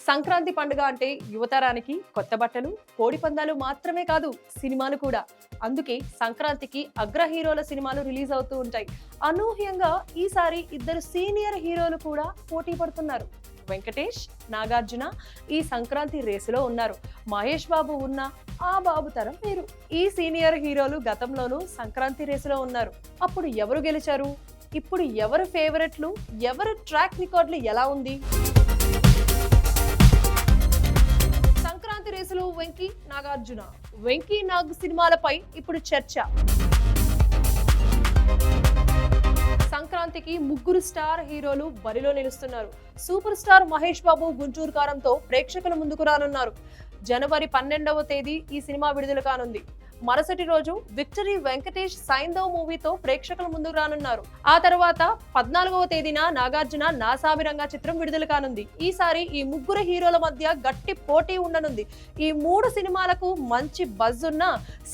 సంక్రాంతి పండుగ అంటే యువతరానికి కొత్త బట్టలు, కోడి పందాలు మాత్రమే కాదు, సినిమాలు కూడా. అందుకే సంక్రాంతికి అగ్ర హీరోల సినిమాలు రిలీజ్ అవుతూ ఉంటాయి. అనూహ్యంగా ఈసారి ఇద్దరు సీనియర్ హీరోలు కూడా పోటీ పడుతున్నారు. వెంకటేష్, నాగార్జున ఈ సంక్రాంతి రేసులో ఉన్నారు. మహేష్ బాబు ఉన్న ఆ బాబు తరం వేరు. ఈ సీనియర్ హీరోలు గతంలోనూ సంక్రాంతి రేసులో ఉన్నారు. అప్పుడు ఎవరు గెలిచారు? ఇప్పుడు ఎవరు ఫేవరెట్లు? ఎవరు ట్రాక్ రికార్డులు ఎలా ఉంది? సంక్రాంతి రేసులో వెంకీ, నాగార్జున. వెంకీ నాగ్ సినిమాలపై ఇప్పుడు చర్చ. సంక్రాంతికి ముగ్గురు స్టార్ హీరోలు బరిలో నిలుస్తున్నారు. సూపర్ స్టార్ మహేష్ బాబు గుంటూరు కారంతో ప్రేక్షకుల ముందుకు రానున్నారు. జనవరి 12వ తేదీ ఈ సినిమా విడుదల కానుంది. మరుసటి రోజు విక్టరీ వెంకటేష్ సైంధవ్ మూవీతో ప్రేక్షకుల ముందుకు రానున్నారు. ఆ తర్వాత 14వ తేదీన నాగార్జున నాసామిరంగా చిత్రం విడుదల కానుంది. ఈసారి ఈ ముగ్గురు హీరోల మధ్య గట్టి పోటీ ఉండనుంది. ఈ మూడు సినిమాలకు మంచి బజ్ ఉన్న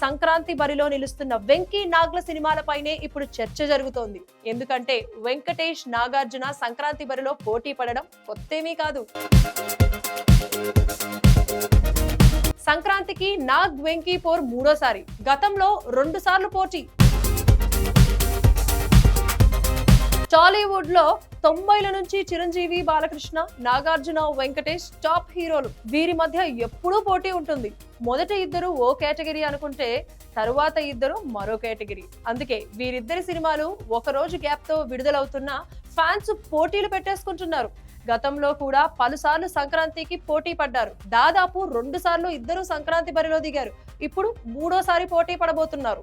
సంక్రాంతి బరిలో నిలుస్తున్న వెంకీ నాగ్ల సినిమాలపైనే ఇప్పుడు చర్చ జరుగుతోంది. ఎందుకంటే వెంకటేష్, నాగార్జున సంక్రాంతి బరిలో పోటీ పడడం కొత్తేమీ కాదు. సంక్రాంతికి నాగ్ వెంకీ పోర్ మూడోసారి. గతంలో 2 సార్లు పోటీ. టాలీవుడ్ లో 90ల నుంచి చిరంజీవి, బాలకృష్ణ, నాగార్జున, వెంకటేష్ టాప్ హీరోలు. వీరి మధ్య ఎప్పుడూ పోటీ ఉంటుంది. మొదటి ఇద్దరు ఓ కేటగిరీ అనుకుంటే తరువాత ఇద్దరు మరో కేటగిరీ. అందుకే వీరిద్దరి సినిమాలు ఒక రోజు గ్యాప్ తో విడుదలవుతున్నా ఫ్యాన్స్ పోటీలు పెట్టేసుకుంటున్నారు. గతంలో కూడా పలుసార్లు సంక్రాంతికి పోటీ పడ్డారు. దాదాపు 2 సార్లు ఇద్దరు సంక్రాంతి బరిలో దిగారు. ఇప్పుడు మూడోసారి పోటీ పడబోతున్నారు.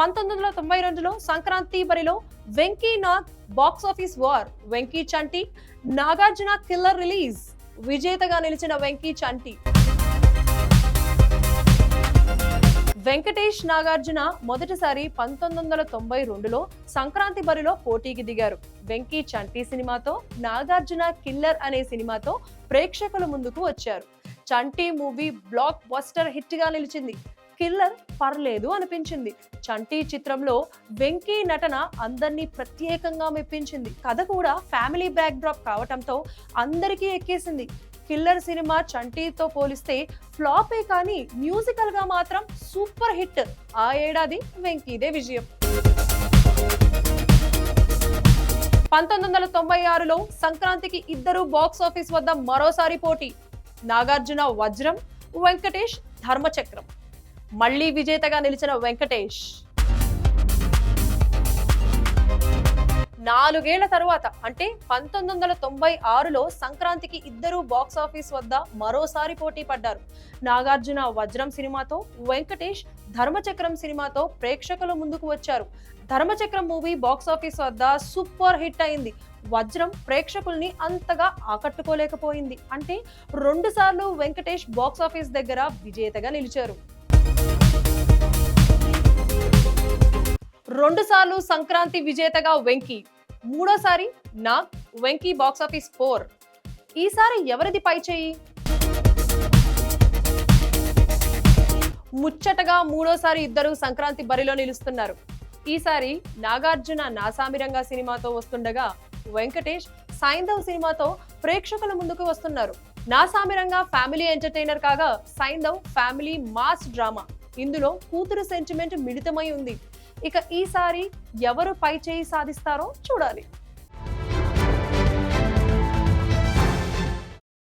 1992లో సంక్రాంతి బరిలో Venky Nag box office war, Venky Chanti, Nagarjuna killer release. విజేతగా నిలిచిన వెంకీ చంటి. వెంకటేష్, నాగార్జున మొదటిసారి 1992లో సంక్రాంతి బరిలో పోటీకి దిగారు. వెంకీ చంటి సినిమాతో, నాగార్జున కిల్లర్ అనే సినిమాతో ప్రేక్షకుల ముందుకు వచ్చారు. చంటి మూవీ బ్లాక్ బస్టర్ హిట్ గా నిలిచింది. కిల్లర్ పర్లేదు అనిపించింది. చంటి చిత్రంలో వెంకీ నటన అందరినీ ప్రత్యేకంగా మెప్పించింది. కథ కూడా ఫ్యామిలీ బ్యాక్ డ్రాప్ కావటంతో అందరికీ ఎక్కేసింది. కిల్లర్ సినిమా చంటితో పోలిస్తే ఫ్లాపే కానీ మ్యూజికల్ గా మాత్రం సూపర్ హిట్. ఆ ఏడాది వెంకీదే విజయం. 1996లో సంక్రాంతికి ఇద్దరు బాక్స్ ఆఫీస్ వద్ద మరోసారి పోటీ. నాగార్జున వజ్రం, వెంకటేష్ ధర్మచక్రం. మళ్లీ విజేతగా నిలిచిన వెంకటేష్. 4 ఏళ్ల తరువాత అంటే 1996లో సంక్రాంతికి ఇద్దరు బాక్స్ ఆఫీస్ వద్ద మరోసారి పోటీ పడ్డారు. నాగార్జున వజ్రం సినిమాతో, వెంకటేష్ ధర్మచక్రం సినిమాతో ప్రేక్షకుల ముందుకు వచ్చారు. ధర్మచక్రం మూవీ బాక్స్ ఆఫీస్ వద్ద సూపర్ హిట్ అయింది. వజ్రం ప్రేక్షకుల్ని అంతగా ఆకట్టుకోలేకపోయింది. అంటే 2 సార్లు వెంకటేష్ బాక్స్ ఆఫీస్ దగ్గర విజేతగా నిలిచారు. 2 సార్లు సంక్రాంతి విజేతగా వెంకీ, మూడోసారి నాగ్, వెంకీ బాక్స్ ఆఫీస్ 4. ఈసారి ఎవరిది పై చేయి? ముచ్చటగా మూడోసారి ఇద్దరు సంక్రాంతి బరిలో నిలుస్తున్నారు. ఈసారి నాగార్జున నాసామిరంగా సినిమాతో వస్తుండగా వెంకటేష్ సైంధవ్ సినిమాతో ప్రేక్షకుల ముందుకు వస్తున్నారు. నాసామిరంగా ఫ్యామిలీ ఎంటర్టైనర్ కాగా సైంధవ్ ఫ్యామిలీ మాస్ డ్రామా. ఇందులో కూతురు సెంటిమెంట్ మిళితమై ఉంది. ఇక ఈసారి ఎవరు పై చేయి సాధిస్తారో చూడాలి.